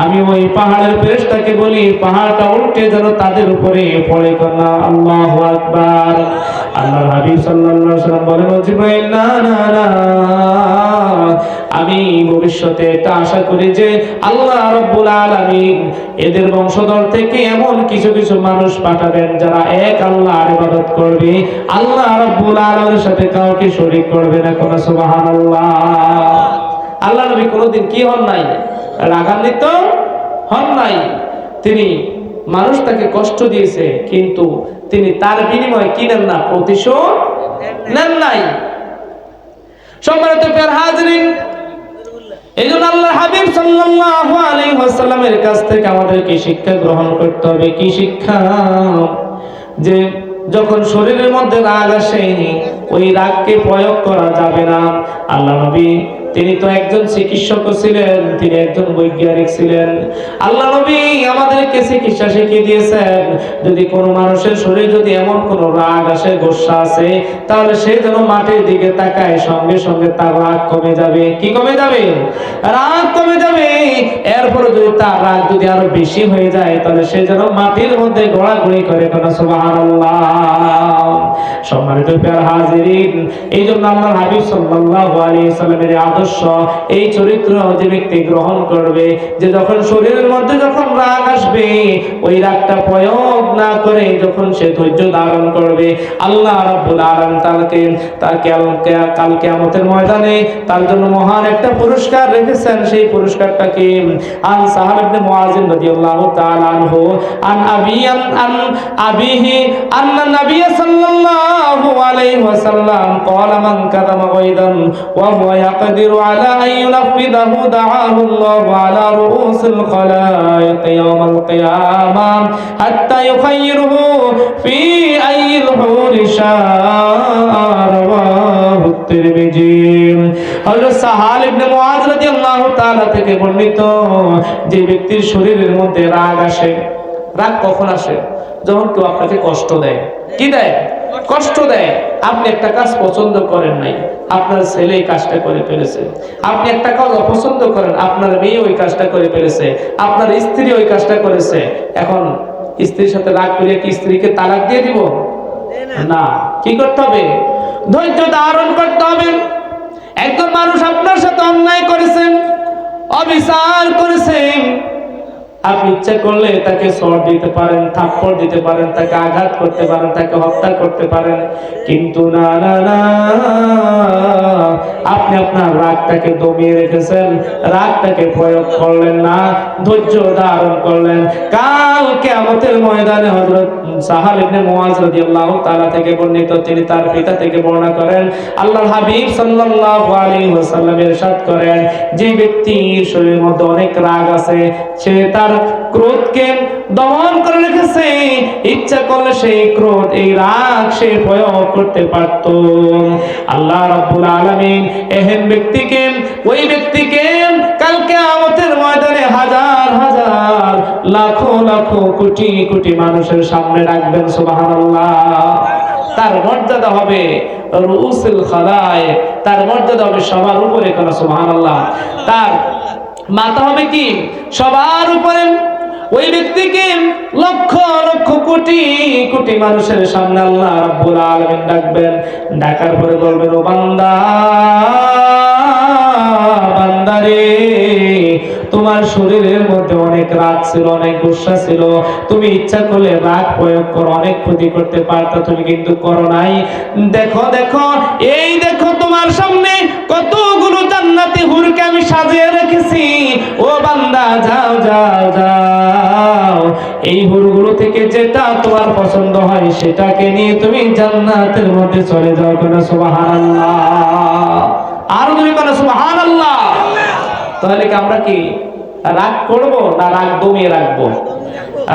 আমি ওই পাহাড়ের ফেরেশতাকে বলি পাহাড়টা উল্টে যেন তাদের উপরে পড়ে। না আল্লাহু আকবার। আল্লাহর হাবিব সাল্লাল্লাহু আলাইহি ওয়াসাল্লাম বলেন, ও জিবরাইল না, আমি ভবিষ্যতে এটা আশা করি যে আল্লাহ রাব্বুল আলামিন এদের বংশধর থেকে এমন কিছু কিছু মানুষ পাঠাবেন যারা এক আল্লাহর ইবাদত করবে, আল্লাহ রাব্বুল আলামিনের সাথে কাউকে শরীক করবে না। কোন সুবহানাল্লাহ। আল্লাহ নবী কোনদিন কি হন নাই, রাগান্বিত হন নাই। তিনি মানুষ তাকে কষ্ট দিয়েছে, কিন্তু তিনি তার বিনিময়ে কি নেন না, প্রতিশোধ নেন নাই। সম্মানিত প্রিয় হাজিরিন, এইজন্য আল্লাহর হাবিব সাল্লাল্লাহু আলাইহি ওয়াসাল্লামের কাছ থেকে আমাদেরকে শিক্ষা গ্রহণ করতে হবে। কি শিক্ষা? যে যখন শরীরের মধ্যে রাগ আসে, ওই রাগকে প্রয়োগ করা যাবে না। আল্লাহ নবী তিনি তো একজন চিকিৎসক ছিলেন, তিনি একজন বৈজ্ঞানিক ছিলেন। আল্লাহ নবী আমাদেরকে চিকিৎসা শিখিয়ে দিয়েছেন, যদি কোনো মানুষের শরীরে যদি এমন কোন রাগ আসে, গোসা আছে, তাহলে সে যেন মাটির দিকে তাকায়, সঙ্গে সঙ্গে তার রাগ কমে যাবে। কি কমে যাবে? রাগ কমে যাবে। এরপরে যদি তার রাগ যদি আরো বেশি হয়ে যায়, তাহলে সে যেন মাটির মধ্যে গড়াগড়ি করে। কোন সুবহানাল্লাহ। সম্মানিত প্রিয় হাজিরিন, এই জন্য আল্লাহর হাবিব সাল্লাল্লাহু আলাইহি ওয়াসাল্লামের আদর্শ, এই চরিত্র যে ব্যক্তি গ্রহণ করবে, যে যখন শরীরের মধ্যে যখন রাগ আসবে, ওই রাগটা প্রয়োগ না করে যখন সে ধৈর্য ধারণ করবে, আল্লাহ রাব্বুল আলামিন তাকে কাল কিয়ামতের ময়দানে তার জন্য মহান একটা পুরস্কার রেখেছেন। সেই পুরস্কারটা কি? আন সাহাব ইবনে মুআযিন রাদিয়াল্লাহু তাআলা আনহু আন আবিহি আন্না নবী সাল্লাল্লাহু আলাইহি ওয়াসাল্লাম قال من كتم غيظا وهو يقدر على أن ينفذه دعاه الله على رؤوس الخلائق يوم القيامة حتى يخيره في أي الحور شاء رواه الترمذي। হযরত সাহাল ইবনে মুআয রাদিয়াল্লাহু তাআলা থেকে বর্ণিত, যে ব্যক্তির শরীরের মধ্যে রাগ আসে, রাগ কখন আসে? যখন কেউ আপনাকে কষ্ট দেয়। কি দেয়? কষ্ট দেয়। আপনি একটা কাজ পছন্দ করেন নাই, আপনার ছেলে এই কাজটা করে ফেলেছে। আপনি একটা কাজ অপছন্দ করেন, আপনার মেয়ে ওই কাজটা করে ফেলেছে, আপনার স্ত্রী ওই কাজটা করেছে। এখন স্ত্রীর সাথে রাগ করে কি স্ত্রীকে তালাক দিয়ে দিব? না। কি করতে হবে? ধৈর্য ধারণ করতে হবে। একজন মানুষ আপনার সাথে অন্যায় করেছেন, অবিচার করেছেন, আপনি ইচ্ছা করলে তাকে চড় দিতে পারেন, থাপ্পড় দিতে পারেন, তাকে আঘাত করতে পারেন, তাকে হত্যা করতে পারেন, কিন্তু না না না, আপনি আপনার রাগটাকে দমিয়ে রেখেছেন, রাগটাকে প্রয়োগ করলেন না, ধৈর্য ধারণ করলেন। কাল কিয়ামতের ময়দানে হযরত সাহাল ইবনে মুআজ রাদিয়াল্লাহু তাআলা থেকে বর্ণিত, তিনি তার পিতা থেকে বর্ণনা করেন, আল্লাহর হাবিব সাল্লাল্লাহু আলাইহি ওয়াসাল্লাম ইরশাদ করেন, যে ব্যক্তির শরীরের মধ্যে অনেক রাগ আছে, সে তার ক্রোধকে দমন করে রেখেছে, ইচ্ছা করলে সেই ক্রোধ, এই রাগ সে প্রয়োগ করতে পারত। আল্লাহ রাব্বুল আলামিন এহেন ব্যক্তিকে, ওই ব্যক্তিকে কাল কিয়ামতের ময়দানে হাজার হাজার লাখো লাখো কোটি কোটি মানুষের সামনে রাখবেন। সুবহানাল্লাহ। তার মর্যাদা হবে রুউসুল খালায়েক, তার মর্যাদা হবে সবার উপরে। কোন সুবহানাল্লাহ। তার মাথা হবে কি? সবার উপরে। ওই ব্যক্তিকে লক্ষ লক্ষ কোটি কোটি মানুষের সামনে আল্লাহ রাব্বুল আলামিন ডাকবেন। ডাকার পরে বলবেন, ও বান্দা, বান্দারে, তোমার শরীরের মধ্যে অনেক রাগ ছিল, অনেক গুসা ছিল, তুমি ইচ্ছা করলে রাগ প্রয়োগ করো, অনেক ক্ষতি করতে পারতা, তুমি কিন্তু করো নাই। দেখো দেখো, এই দেখো তোমার সামনে কতগুলো জান্নাতি হুরকে আমি সাজিয়ে রেখেছি। ও বান্দা, যাও যাও যাও, এই হুরগুলো থেকে যেটা তোমার পছন্দ হয় সেটাকে নিয়ে তুমি জান্নাতের মধ্যে চলে যাও। কেন সুবহানাল্লাহ। আর তুমি কেন সুবহানাল্লাহ। তাহলে কি আমরা কি রাগ করব না রাগ দমিয়ে রাখবো?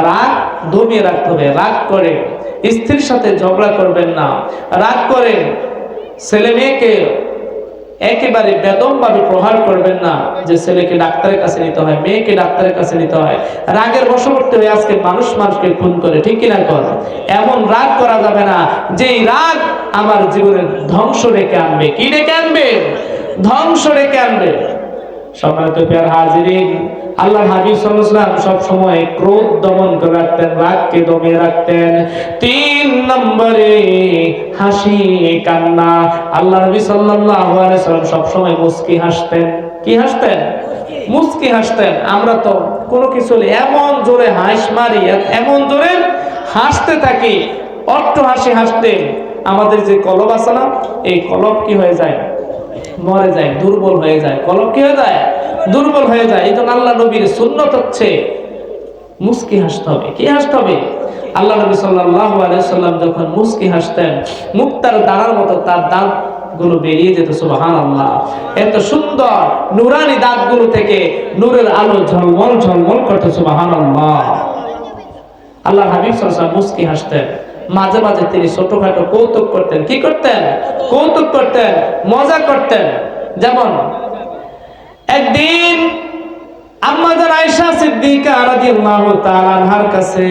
রাগ দমিয়ে রাখতে হবে। রাগ করে স্ত্রীর সাথে ঝগড়া করবেন না, রাগ করে ছেলে মেয়েকে একেবারে বেদমভাবে প্রহার করবেন না, যে ছেলেকে ডাক্তারের কাছে নিতে হয়, মেয়েকে ডাক্তারের কাছে নিতে হয়। রাগের বশবর্তী হয়ে আজকে মানুষ মানুষকে খুন করে, ঠিক কিনা কর? এমন রাগ করা যাবে না যেই রাগ আমার জীবনের ধ্বংস ডেকে আনবে। কি ডেকে আনবে? ধ্বংস ডেকে আনবে। সম্মানিত প্রিয় হাজিরিন, আল্লাহর হাবিব সাল্লাল্লাহু আলাইহি ওয়াসাল্লাম সব সময় ক্রোধ দমন করে রাখতেন, রাগকে দমিয়ে রাখতেন। 3 নম্বরে হাসি কান্না। আল্লাহ নবী সাল্লাল্লাহু আলাইহি ওয়াসাল্লাম সব সময় মুস্কি হাসতেন। কি হাসতেন? মুস্কি হাসতেন। আমরা তো কোনো কিছু এমন জোরে হাসি মারি, এমন জোরে হাসতে থাকি, অট্ট হাসি হাসতে আমাদের যে কলব আছে না, এই কলব কি হয়ে যায়? মরে যায়, দুর্বল হয়ে যায়। কলব কি হয়ে যায়? দুর্বল হয়ে যায়। এই জন্য আল্লাহ নবীর সুন্নত হচ্ছে মুস্কি হাসতে হবে। কি হাসতে হবে? আল্লাহ নবী সাল্লাল্লাহু আলাইহি ওয়াসাল্লাম যখন মুস্কি হাসতেন, মুক্তার দানার মতো তার দাঁত গুলো বেরিয়ে যেত। সুবহানাল্লাহ। এত সুন্দর নূরানি দাঁতগুলো থেকে নূরের আলো ঝলমল ঝলমল করত। সুবহানাল্লাহ। আল্লাহ হাবিব সাল্লাল্লাহু আলাইহি ওয়াসাল্লাম মুস্কি হাসতেন। মাঝে মাঝে তিনি ছোটখাটো কৌতুক করতেন। কি করতেন? কৌতুক করতেন, মজা করতেন। যেমন একদিন আম্মা জান আয়েশা সিদ্দিকা রাদিয়াল্লাহু তাআলা আনহার কাছে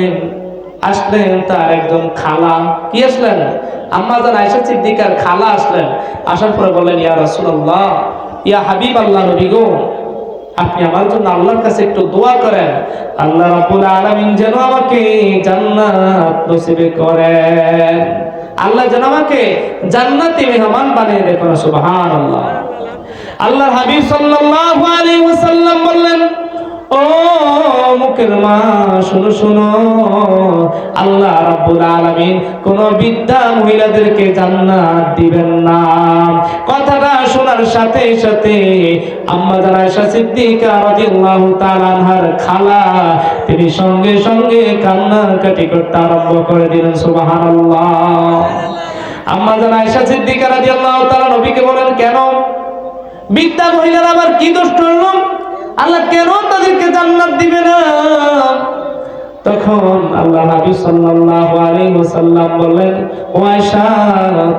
আসলেন তার একজন খালা। কি আসলেন? আম্মা জান আয়েশা সিদ্দিকার খালা আসলেন। আসার পরে বললেন, ইয়া রাসূলুল্লাহ, ইয়া হাবিবাল্লাহ, নবী গো, আপনি আমার জন্য আল্লাহর কাছে একটু দোয়া করেন, আল্লাহ রাব্বুল আলামিন যেন আমাকে জান্নাত নসিব করেন, আল্লাহ যেন আমাকে জান্নাতি মেহমান বানিয়ে দেন। সুবহানাল্লাহ। আল্লাহর হাবিব সাল্লাল্লাহু আলাইহি ওয়াসাল্লাম বললেন, ও মুখের মা, শুনো শুনো, আল্লাহ রাব্বুল আলামিন কোন বৃদ্ধা মহিলাদেরকে জান্নাত দিবেন না। কথাটা শোনার সাথে সাথে আম্মা জান আয়েশা সিদ্দিকা রাদিয়াল্লাহু তাআলা আনহার খালা তিনি সঙ্গে সঙ্গে কান্নাকাটি করতে আরম্ভ করে দিলেন। সুবহানাল্লাহ। আম্মা জান আয়েশা সিদ্দিকা রাদিয়াল্লাহু তাআলা নবীকে বলেন, কেন বৃদ্ধা মহিলারা আবার কি দোষ করল? আল্লাহ কেন তাদেরকে জান্নাত দিবে না? তখন আল্লাহ নবী সাল্লাল্লাহু আলাইহি ওয়াসাল্লাম বললেন, ও আয়েশা,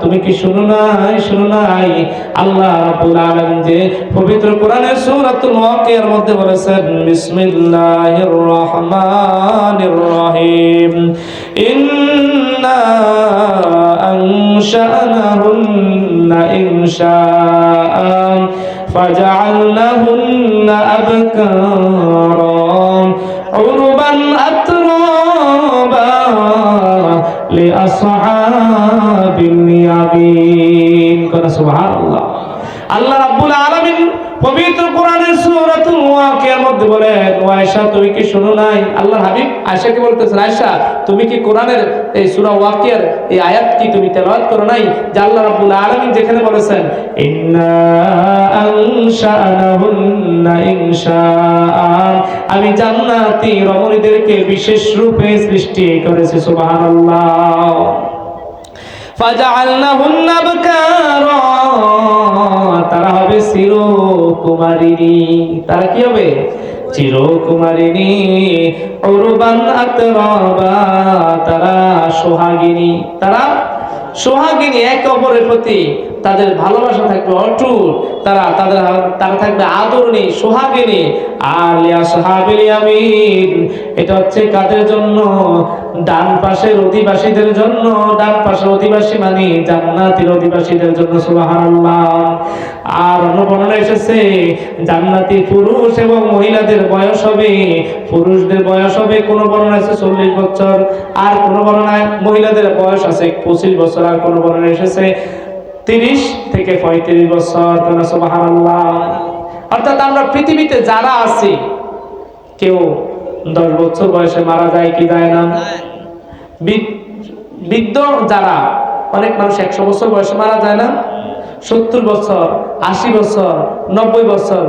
তুমি কি শুনো নাই আল্লাহ রাব্বুল আলামিন যে পবিত্র কোরআনের সূরাতুল ওয়াকিয়ার মধ্যে বলেছেন, বিসমিল্লাহির রহমানির রহিম, ইন্না আনশানাহুন إنشاء فجعلنهن أبكارا عربا أترابا لأصحاب اليمين سبحان الله আল্লাহ রাব্বুল আলামিন পবিত্র কোরআনের সূরাতুল ওয়াকিয়ার মধ্যে বলেন, আয়েশা তুমি কি শুনো নাই? আল্লাহর হাবিব আয়েশাকে বলতেছেন, আয়েশা তুমি কি কোরআনের এই সূরা ওয়াকিয়ার এই আয়াত কি তুমি তেলাওয়াত করো নাই? যে আল্লাহ রাব্বুল আলামিন যেখানে বলেছেন ইন্না আনশানাহুন্না ইনশাআ, আমি জান্নাতি রমণীদেরকে বিশেষ রূপে সৃষ্টি করেছি। সুবহানাল্লাহ। فَجَعَلْنَهُنَّ أَبْكَارًا, তারা হবে চিরকুমারিনী। তারা কি হবে? চিরকুমারিনী। উরবান আতরাবা, তারা সোহাগিনী। তারা সোহাগিনী, একে অপরের প্রতি তাদের ভালোবাসা থাকবে অটুট, তারা থাকবে আদরণী, সোহাগিনী। আর লিআসহাবিল ইয়ামিন, এটা হচ্ছে কাদের জন্য? ডান পাশের অধিবাসীদের জন্য। ডান পাশের অধিবাসী মানে জান্নাতের অধিবাসীদের জন্য। সুবহানাল্লাহ। আর অন্য বর্ণনায় এসেছে জান্নাতি পুরুষ এবং মহিলাদের বয়স হবে, পুরুষদের বয়স হবে কোন বর্ণনায় আছে 40 বছর, আর কোন বর্ণনায় মহিলাদের বয়স আছে 25 বছর, আর কোন বর্ণনায় এসেছে 30 থেকে 35 বছর। সুবহানাল্লাহ। অর্থাৎ আমরা পৃথিবীতে যারা আছি, কেউ 10 বছর বয়সে মারা যায় কি যায় না? বৃদ্ধ যারা, অনেক মানুষ 100 বছর বয়সে মারা যায় না? 70 বছর, 80 বছর, 90 বছর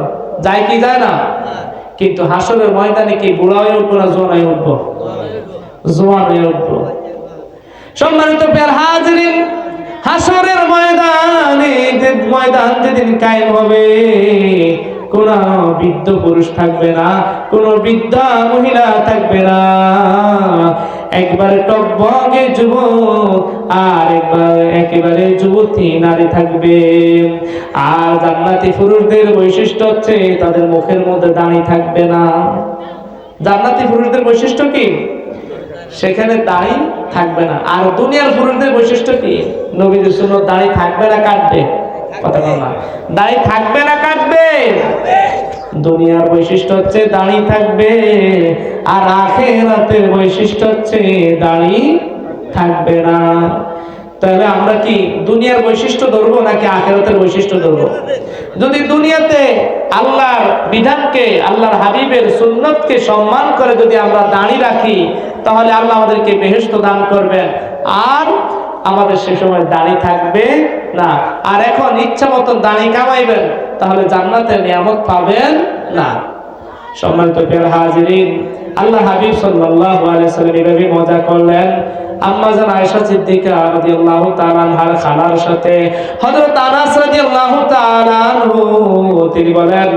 যায় কি যায় না? কিন্তু হাসরের ময়দানে কি বুড়া হয়ে উঠবো না জোয়ান হয়ে উঠবো? জোয়ান হয়ে উঠবো। সম্মানিত প্রিয় হাজিরিন, হাসরের ময়দানে, যে ময়দান যেদিন কায়েম হবে, কোন বৃদ্ধ পুরুষ থাকবে না, কোন বৃদ্ধা মহিলা থাকবে না। একবারে টকবগে যুবক আর একবার একেবারে যুবতী নারী থাকবে। আর জান্নাতি পুরুষদের বৈশিষ্ট্য হচ্ছে তাদের মুখের মধ্যে দাড়ি থাকবে না। জান্নাতি পুরুষদের বৈশিষ্ট্য কি? সেখানে দাড়ি থাকবে না। আর দুনিয়ার পুরুষদের বৈশিষ্ট্য কি? নবীদের সুন্নাত দাড়ি থাকবে না কাটবে? কথা বল না। দাড়ি থাকবে না কাটবে? দুনিয়ার বৈশিষ্ট্য হচ্ছে দাড়ি থাকবে, আর আখিরাতের বৈশিষ্ট্য হচ্ছে দাড়ি থাকবে না। তাহলে আমরা কি দুনিয়ার বৈশিষ্ট্য ধরবো নাকি আখিরাতের বৈশিষ্ট্য ধরবো? যদি দুনিয়াতে আল্লাহর বিধানকে, আল্লাহর হাবিবের সুন্নতকে সম্মান করে যদি আমরা দাড়ি রাখি, তাহলে আল্লাহ আমাদেরকে বেহেশত দান করবেন, আর আমাদের সে সময় দাড়ি থাকবে না। আর এখন ইচ্ছা মতন দাড়ি কামাইবেন, তাহলে জান্নাতের নিয়ামত পাবেন না। সম্মানিত প্রিয় হাজিরিন, আল্লাহ হাবিব সাল্লাল্লাহু আলাইহি ওয়াসাল্লাম এভাবে মজা করলেন। আম্মা জান আয়েশা সিদ্দিকা রাদিয়াল্লাহু তাআলা আনহার খালার সাথে হযরত আনাস রাদিয়াল্লাহু তাআলা আনহু, তিনি বলেন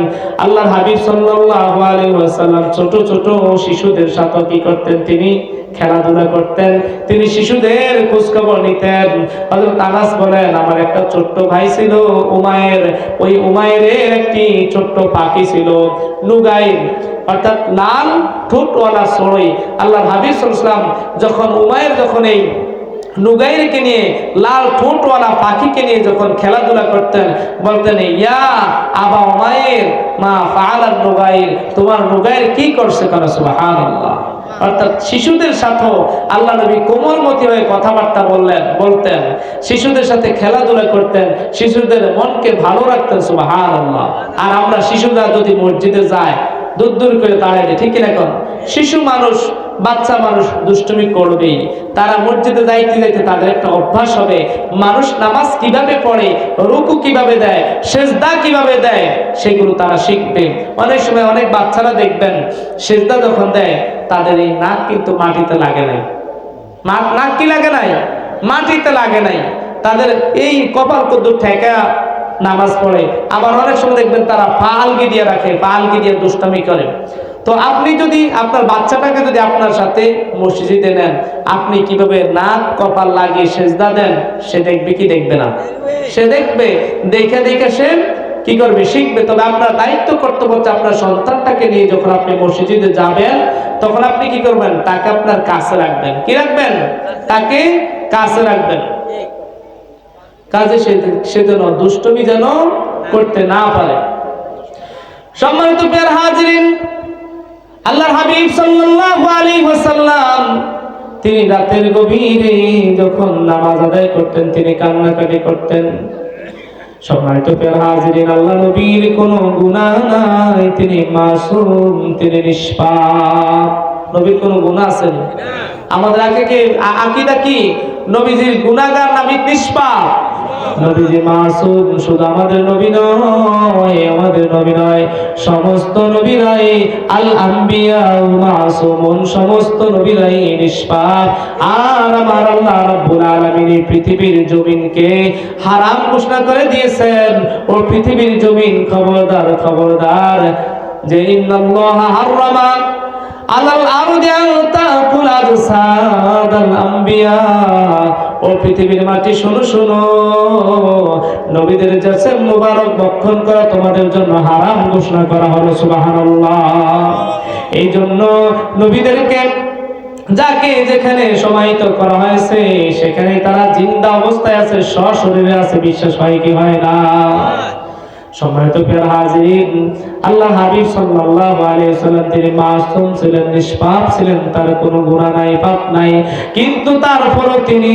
আল্লাহর হাবিব সাল্লাল্লাহু আলাইহি ওয়াসাল্লাম ছোট ছোট শিশুদের সাথে কি করতেন? তিনি খেলাধুলা করতেন, তিনি শিশুদের খোঁজ খবর নিতেন। হযরত আনাস বলেন আমার একটা ছোট্ট ভাই ছিল উমায়ের, ওই উমায়ের একটি ছোট্ট পাখি ছিল নুগাইর, অর্থাৎ লাল ঠোঁটওয়ালা চড়ুই। আল্লাহর হাবিব সাল্লাল্লাহু আলাইহি ওয়াসাল্লাম যখন উমায়ের যখন এই নুগাইরকে নিয়ে, লাল ঠোঁটওয়ালা পাখিকে নিয়ে যখন খেলাধুলা করতেন, বলতেন ইয়া আবা উমায়ের মা ফাআলান নুগাইর, তোমার নুগাইর কি করছে? কেন? সুবহানাল্লাহ। অর্থাৎ শিশুদের সাথে আল্লাহ নবী কোমলমতি হয়ে কথাবার্তা বলতেন, শিশুদের সাথে খেলাধুলা করতেন, শিশুদের মনকে ভালো রাখতেন। সুবহানাল্লাহ। আর আমরা শিশুরা যদি মসজিদে যায়, দূর দূর করে দাঁড়ায়, ঠিক কিনা? এখন শিশু মানুষ, বাচ্চা মানুষ দুষ্টুমি করবেই। তারা মসজিদে যাইতে যাইতে তাদের একটা অভ্যাস হবে, মানুষ নামাজ কিভাবে পড়ে, রুকু কিভাবে দেয়, সেজদা কিভাবে দেয়, সেগুলো তারা শিখবে। অনেক সময় অনেক বাচ্চারা দেখবেন সেজদা যখন দেয়, তাদের এই নাক কিন্তু মাটিতে লাগে নাই। নাক কি লাগে নাই? মাটিতে লাগে নাই। তাদের এই কপাল কদ্দুর ঠেকা নামাজ পড়ে। আবার অনেক সময় দেখবেন তারা পা আলগি দিয়ে রাখে, পা আলগি দিয়ে দুষ্টামি করে। তো আপনি যদি আপনার বাচ্চাটাকে যদি আপনার সাথে মসজিদে নেন, আপনি কিভাবে নাক কপাল লাগিয়ে সেজদা দেন, সে দেখবে কি দেখবে না? সে দেখবে, দেখে দেখে সে কি করবে? শিখবে। তবে আপনার দায়িত্ব কর্তব্য হচ্ছে আপনার সন্তানটাকে নিয়ে যখন আপনি মসজিদে যাবেন, তখন আপনি কি করবেন? তাকে আপনার কাছে রাখবেন। কি রাখবেন? তাকে কাছে রাখবেন। কাজে সে যেন দুষ্টমি যেন করতে না পারে। সম্মানিত প্রিয় হাজিরিন, আল্লাহর হাবিব সাল্লাল্লাহু আলাইহি ওয়াসাল্লাম তিনি রাতের গভীরে যখন নামাজ আদায় করতেন তিনি কান্নাকাটি করতেন। সম্মানিত প্রিয় হাজিরিন, আল্লাহ নবীর কোনো গুনাহ নাই, তিনি মাসুম, তিনি নিষ্পাপ। নবীর কোনো গুনাহ আছে না? আমাদের আকীদা কি? নবীজির গুনাহগার নাকি নিষ্পাপ? নবীজি মাসুম। শুধু আমাদের নবী নয়, আমাদের নবী নয়, সমস্ত নবীরাই আল আম্বিয়া মাসুমুন, সমস্ত নবীরাই নিষ্পাপ। আর আমার আল্লাহ রাব্বুল আলামিন পৃথিবীর জমিনকে হারাম ঘোষণা করে দিয়েছেন। ও পৃথিবীর জমিন, খবরদার খবরদার, যে ইন্নাল্লাহা হারামা আলাল আরদি আন তাকুল আজসাদাল আম্বিয়া। ও পৃথিবীর মাটি, শোনো শোনো, নবীদের জিসম মুবারক ভক্ষণ করা তোমাদের জন্য হারাম ঘোষণা করা হলো। সুবহানাল্লাহ। এই জন্য নবীদেরকে যাকে যেখানে সমাহিত করা হয়েছে সেখানে তারা জিন্দা অবস্থায় আছে, সশরীরে আছে, বিশ্বাস হয় কি হয় না? সম্মানিত প্রিয় হাজিরিন, আল্লাহ হাবিব সাল্লাল্লাহু আলাইহি ওয়াসাল্লাম তিনি মাসুম ছিলেন, নিষ্পাপ ছিলেন, তার কোনো গুনাহ নাই, পাপ নাই, কিন্তু তারপরও তিনি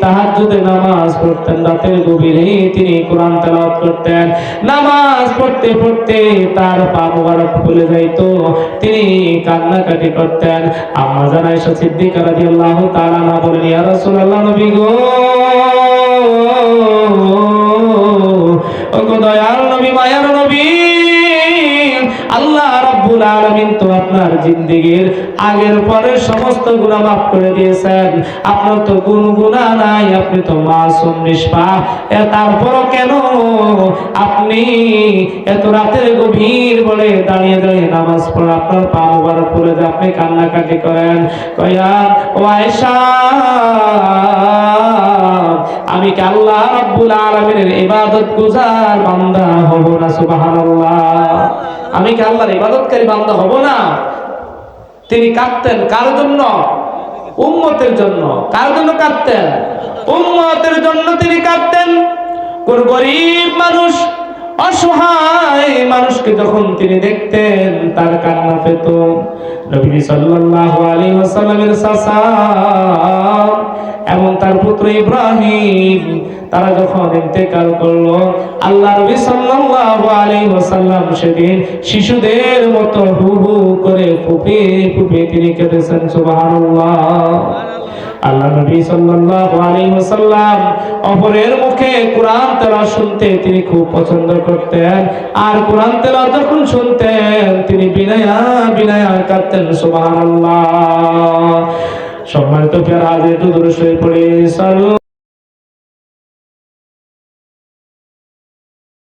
তাহাজ্জুদে নামাজ পড়তেন। রাতের গভীরে তিনি কোরআন তেলাওয়াত করতেন। নামাজ পড়তে পড়তে তার পা মোবারক ফুলে যাইত, তিনি কান্নাকাটি করতেন। আম্মা জান আয়েশা সিদ্দিকা রাদিয়াল্লাহু তাআলা আনহা বলেন, ইয়া রাসূলুল্লাহ, নবী গো, ওগো দয়াল নবী, মায়ার নবী, আল্লাহ রাব্বুল আলামিন তো আপনার জিন্দেগীর আগের পরের সমস্ত গুনাহ মাফ করে দিয়েছেন। আপনার তো কোনো গুনাহ নাই, আপনি তো মাসুম, নিষ্পাপ। তারপরও কেন আপনি এত রাতের গভীর বলে দাঁড়িয়ে দাঁড়িয়ে নামাজ পড়েন, আপনার পা মোবারক পড়ে যায়, আপনি কান্নাকাটি করেন? কয়া, ও আয়েশা, আমি কি আল্লাহ রাব্বুল আলামিনের ইবাদত গুজার বান্দা হব না? সুবহানাল্লাহ। আমি কি আল্লাহর ইবাদতকারী বান্দা হব না? তিনি কাঁদতেন কার জন্য? উম্মতের জন্য। কার জন্য কাঁদতেন? উম্মতের জন্য তিনি কাঁদতেন। কোন গরীব মানুষ, অসহায় মানুষকে যখন তিনি দেখতেন তার কান্না পেত। নবী সাল্লাল্লাহু আলাইহি ওয়াসাল্লামের চাচা এবং তার পুত্র ইব্রাহিম তারা যখন ইন্তেকাল করলো, আল্লাহ নবী সাল্লাল্লাহু আলাইহি ওয়াসাল্লাম সেদিন শিশুদের মতো হু হু করে ফুঁপিয়ে ফুঁপিয়ে তিনি কেঁদেছেন। সুবহানাল্লাহ। আল্লাহ নবী সাল্লাল্লাহু আলাইহি ওয়াসাল্লাম অপরের মুখে কোরআন তেলাওয়াত শুনতে তিনি খুব পছন্দ করতেন। আর কোরআন তেলাওয়াত যখন শুনতেন তিনি বিনয়া বিনয়া কাঁদতেন। সুবহানাল্লাহ। সম্মানিত প্রিয় হাজির, দুরূদ শরীফ পড়ি।